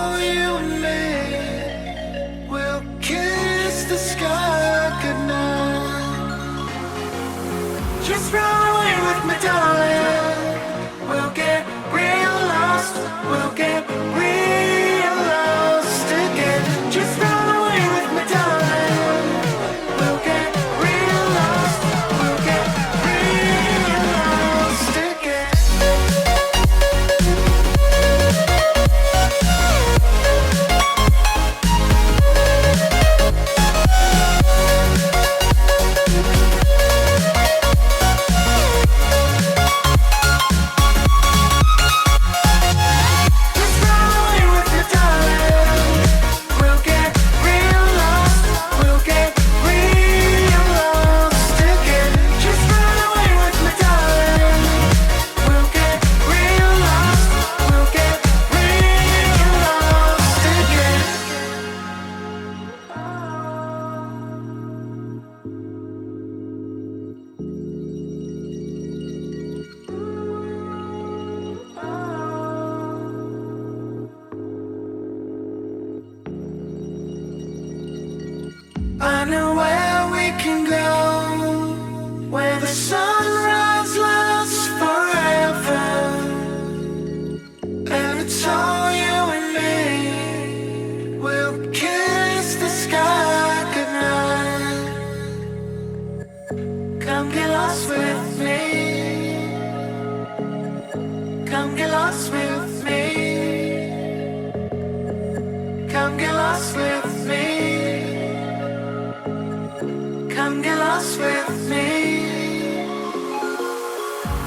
all you and me. We'll kiss the sky goodnight. Just run away with me, darling. We'll get real lost. We'll get real lost again. Just run away with me, darling. We'll get real lost. We'll get real lost again. I know where we can go, where the sunrise lasts forever, and it's all you and me. We'll kiss the sky goodnight. Come get lost with me. Come get lost with me. Come get lost with me. Come get lost with me.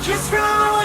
Just run away.